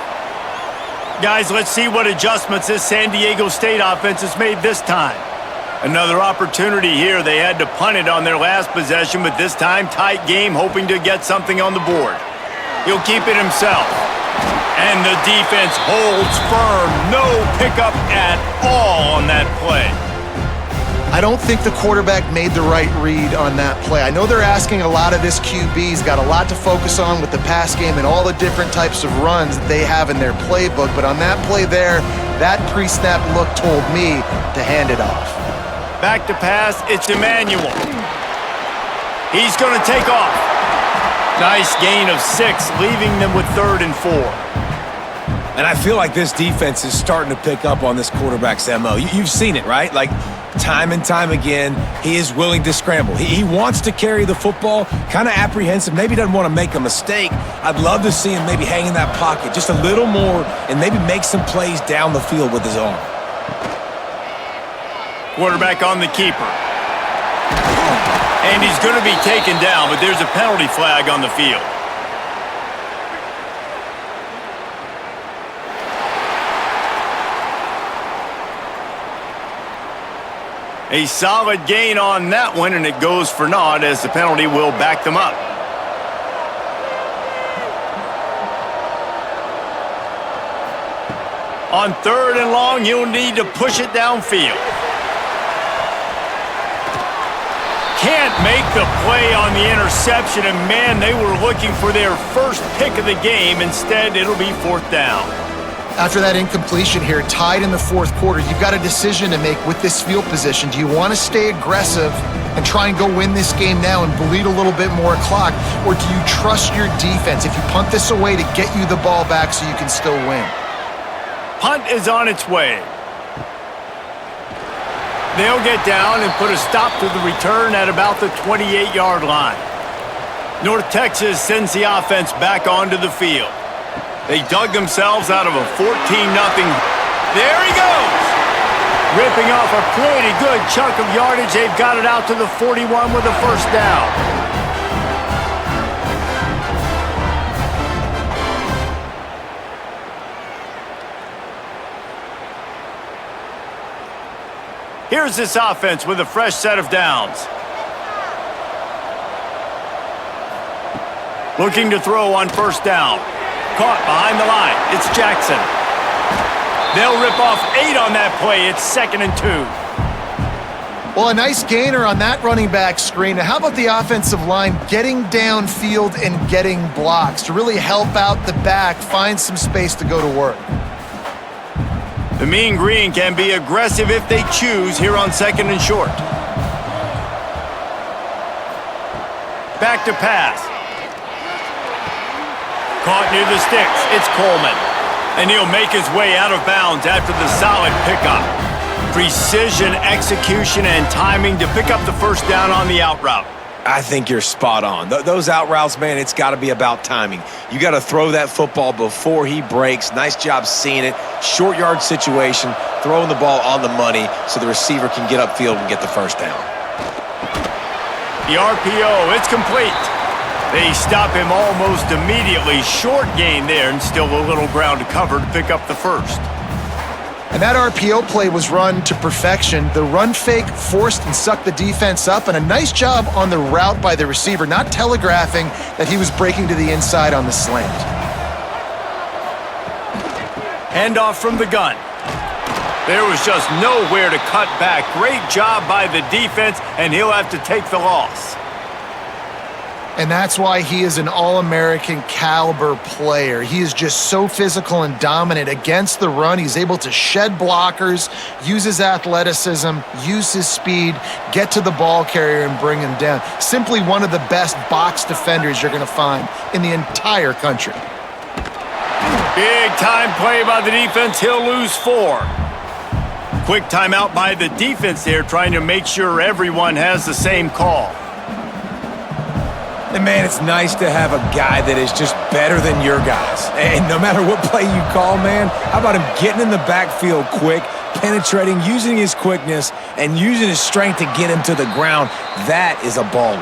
Guys, let's see what adjustments this San Diego State offense has made this time. Another opportunity here. They had to punt it on their last possession, but this time tight game, hoping to get something on the board. He'll keep it himself. And the defense holds firm. No pickup at all on that play. I don't think the quarterback made the right read on that play. I know they're asking a lot of this QB. He's got a lot to focus on with the pass game and all the different types of runs that they have in their playbook, but on that play there, that pre-snap look told me to hand it off. Back to pass, it's Emmanuel. He's going to take off. Nice gain of 6, leaving them with 3rd and 4. And I feel like this defense is starting to pick up on this quarterback's MO. You've seen it, right? Like, time and time again, he is willing to scramble. He wants to carry the football, kind of apprehensive, maybe doesn't want to make a mistake. I'd love to see him maybe hang in that pocket just a little more and maybe make some plays down the field with his arm. Quarterback on the keeper. And he's going to be taken down, but there's a penalty flag on the field. A solid gain on that one, and it goes for naught as the penalty will back them up. On 3rd and long, you'll need to push it downfield. Can't make the play on the interception, and man, they were looking for their first pick of the game. Instead, it'll be 4th down. After that incompletion here, tied in the 4th quarter, you've got a decision to make with this field position. Do you want to stay aggressive and try and go win this game now and bleed a little bit more clock, or do you trust your defense if you punt this away to get you the ball back so you can still win? Punt is on its way. They'll get down and put a stop to the return at about the 28-yard line. North Texas sends the offense back onto the field. They dug themselves out of a 14-0. There he goes! Ripping off a pretty good chunk of yardage. They've got it out to the 41 with a 1st down. Here's this offense with a fresh set of downs. Looking to throw on 1st down. Caught behind the line. It's Jackson. They'll rip off 8 on that play. It's 2nd and 2. Well, a nice gainer on that running back screen. Now, how about the offensive line getting downfield and getting blocks to really help out the back, find some space to go to work? The Mean Green can be aggressive if they choose here on 2nd and short. Back to pass. Caught near the sticks. It's Coleman. And he'll make his way out of bounds after the solid pickup. Precision, execution, and timing to pick up the 1st down on the out route. I think you're spot on. Those out routes, man, it's got to be about timing. You got to throw that football before he breaks. Nice job seeing it. Short yard situation, throwing the ball on the money so the receiver can get upfield and get the 1st down. The RPO, it's complete. They stop him almost immediately. Short gain there, and still a little ground to cover to pick up the 1st. And that RPO play was run to perfection. The run fake forced and sucked the defense up, and a nice job on the route by the receiver, not telegraphing that he was breaking to the inside on the slant. Handoff from the gun. There was just nowhere to cut back. Great job by the defense, and he'll have to take the loss. And that's why he is an All-American caliber player. He is just so physical and dominant against the run. He's able to shed blockers, use his athleticism, use his speed, get to the ball carrier and bring him down. Simply one of the best box defenders you're going to find in the entire country. Big time play by the defense. He'll lose 4. Quick timeout by the defense there, trying to make sure everyone has the same call. And, man, it's nice to have a guy that is just better than your guys. And no matter what play you call, man, how about him getting in the backfield quick, penetrating, using his quickness, and using his strength to get him to the ground? That is a baller.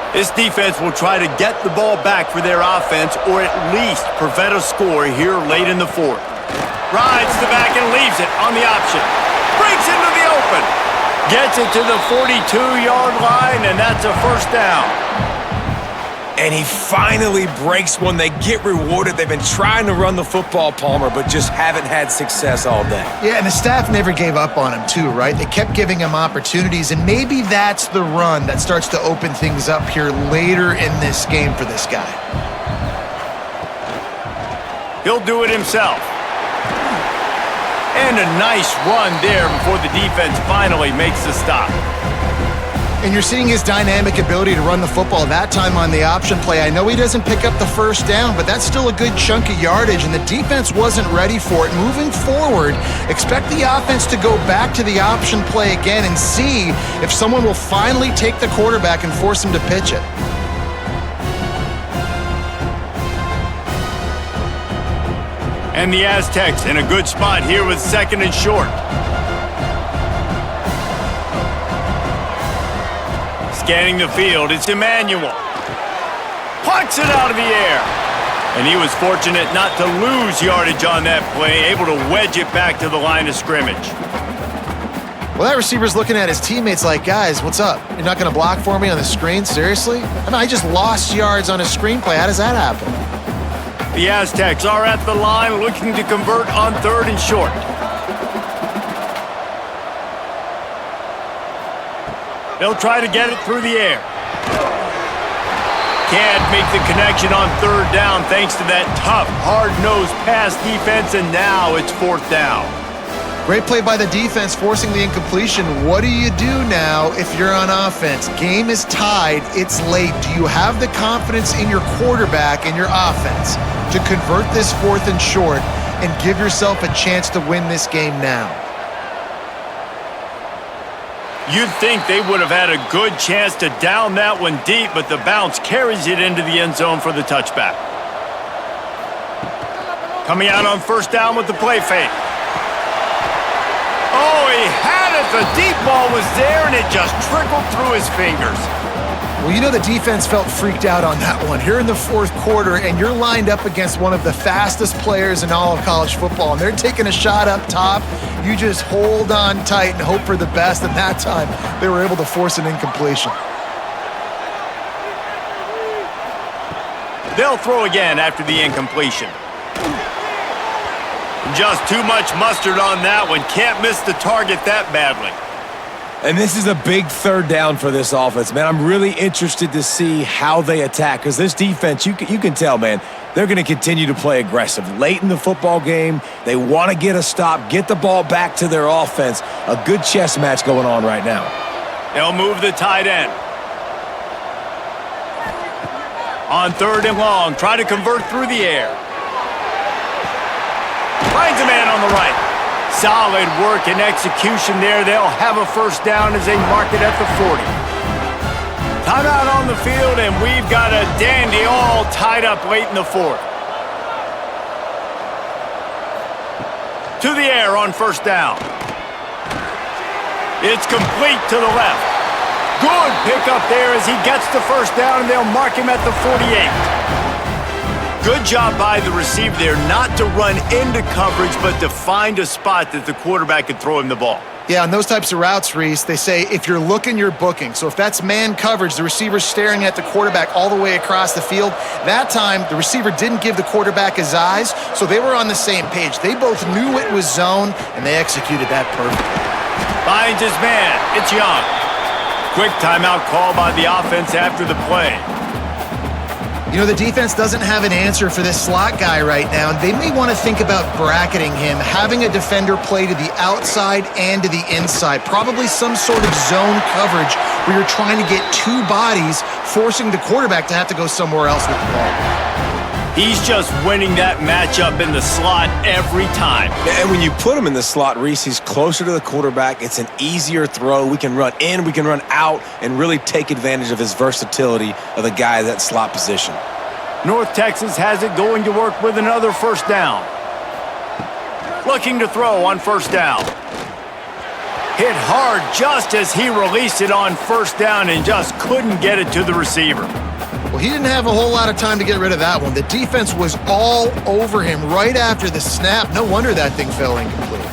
This defense will try to get the ball back for their offense or at least prevent a score here late in the 4th. Rides the back and leaves it on the option. Breaks into the open. Gets it to the 42-yard line, and that's a 1st down. And he finally breaks one. They get rewarded. They've been trying to run the football, Palmer, but just haven't had success all day. Yeah, and the staff never gave up on him too, right? They kept giving him opportunities, and maybe that's the run that starts to open things up here later in this game for this guy. He'll do it himself. And a nice run there before the defense finally makes the stop. And you're seeing his dynamic ability to run the football, that time on the option play. I know he doesn't pick up the first down, but that's still a good chunk of yardage, and the defense wasn't ready for it. Moving forward, expect the offense to go back to the option play again and see if someone will finally take the quarterback and force him to pitch it. And the Aztecs in a good spot here with 2nd and short. Scanning the field, it's Emmanuel. Plucks it out of the air. And he was fortunate not to lose yardage on that play, able to wedge it back to the line of scrimmage. Well, that receiver's looking at his teammates like, guys, what's up? You're not going to block for me on the screen? Seriously? I mean, I just lost yards on a screenplay. How does that happen? The Aztecs are at the line looking to convert on 3rd and short. They'll try to get it through the air. Can't make the connection on 3rd down thanks to that tough, hard-nosed pass defense, and now it's 4th down. Great play by the defense, forcing the incompletion. What do you do now if you're on offense? Game is tied. It's late. Do you have the confidence in your quarterback and your offense to convert this 4th and short and give yourself a chance to win this game now? You'd think they would have had a good chance to down that one deep, but the bounce carries it into the end zone for the touchback. Coming out on 1st down with the play fake. Oh, he had it. The deep ball was there, and it just trickled through his fingers. Well, you know the defense felt freaked out on that one. Here in the 4th quarter, and you're lined up against one of the fastest players in all of college football, and they're taking a shot up top. You just hold on tight and hope for the best, and that time they were able to force an incompletion. They'll throw again after the incompletion. Just too much mustard on that one. Can't miss the target that badly. And this is a big 3rd down for this offense, man. I'm really interested to see how they attack, because this defense, you can tell, man, they're going to continue to play aggressive. Late in the football game, they want to get a stop, get the ball back to their offense. A good chess match going on right now. They'll move the tight end. On 3rd and long, try to convert through the air. Finds a man on the right. Solid work and execution there. They'll have a 1st down as they mark it at the 40. Timeout on the field, and we've got a dandy all tied up late in the 4th. To the air on 1st down. It's complete to the left. Good pickup there as he gets the 1st down, and they'll mark him at the 48. Good job by the receiver there not to run into coverage, but to find a spot that the quarterback could throw him the ball. Yeah, on those types of routes, Reese, they say if you're looking, you're booking. So if that's man coverage, the receiver's staring at the quarterback all the way across the field. That time, the receiver didn't give the quarterback his eyes, so they were on the same page. They both knew it was zone, and they executed that perfectly. Finds his man. It's Young. Quick timeout call by the offense after the play. You know, the defense doesn't have an answer for this slot guy right now. They may want to think about bracketing him, having a defender play to the outside and to the inside. Probably some sort of zone coverage where you're trying to get 2 bodies, forcing the quarterback to have to go somewhere else with the ball. He's just winning that matchup in the slot every time. And when you put him in the slot, Reese, he's closer to the quarterback. It's an easier throw. We can run in, we can run out, and really take advantage of his versatility of the guy at that slot position. North Texas has it going to work with another 1st down. Looking to throw on 1st down. Hit hard just as he released it on 1st down and just couldn't get it to the receiver. Well, he didn't have a whole lot of time to get rid of that one. The defense was all over him right after the snap. No wonder that thing fell incomplete.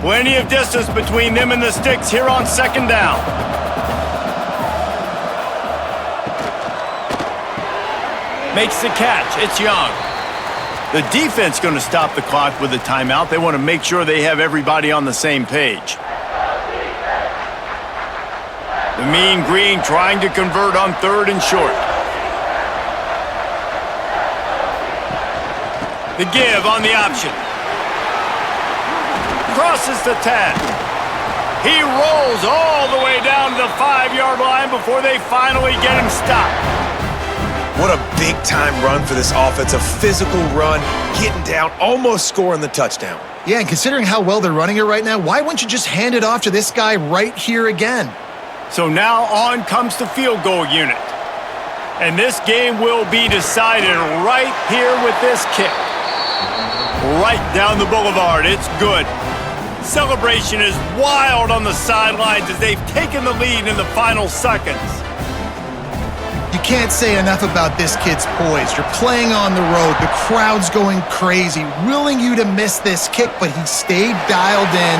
Plenty of distance between them and the sticks here on 2nd down. Makes the catch. It's Young. The defense going to stop the clock with a timeout. They want to make sure they have everybody on the same page. The Mean Green trying to convert on 3rd and short. The give on the option. Crosses the 10. He rolls all the way down to the 5-yard line before they finally get him stopped. What a big-time run for this offense. A physical run, getting down, almost scoring the touchdown. Yeah, and considering how well they're running it right now, why wouldn't you just hand it off to this guy right here again? So now on comes the field goal unit. And this game will be decided right here with this kick. Right down the boulevard. It's good. Celebration is wild on the sidelines as they've taken the lead in the final seconds. You can't say enough about this kid's poise. You're playing on the road. The crowd's going crazy, willing you to miss this kick, but he stayed dialed in,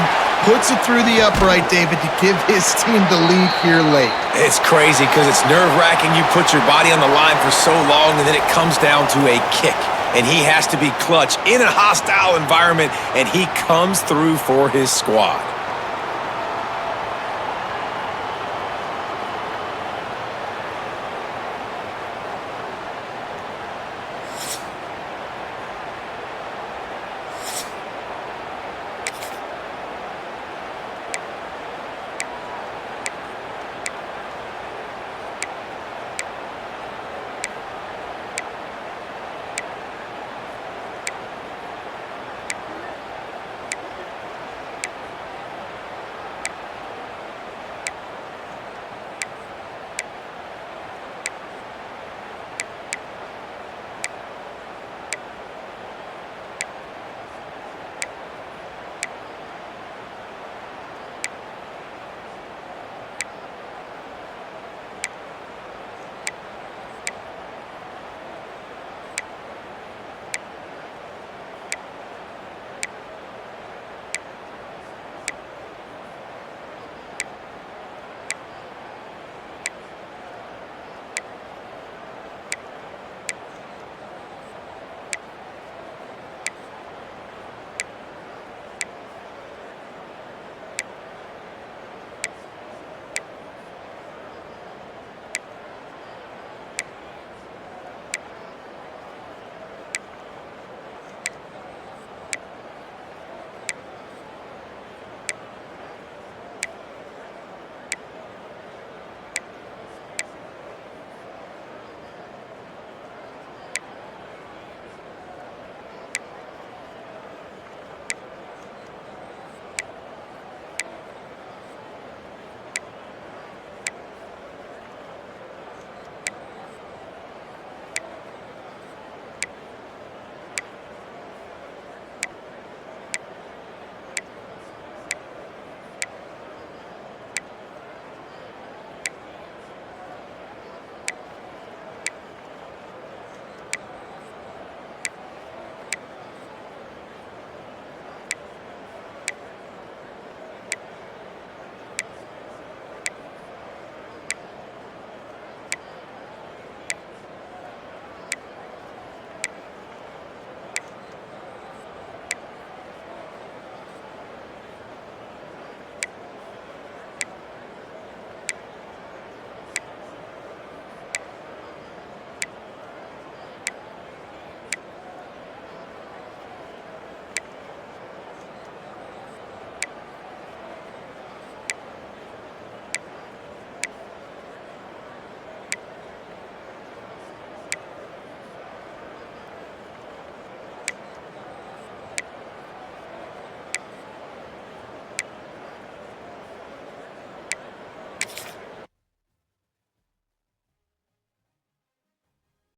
puts it through the upright, David, to give his team the lead here late. It's crazy because it's nerve-wracking. You put your body on the line for so long, and then it comes down to a kick. And he has to be clutch in a hostile environment, and he comes through for his squad.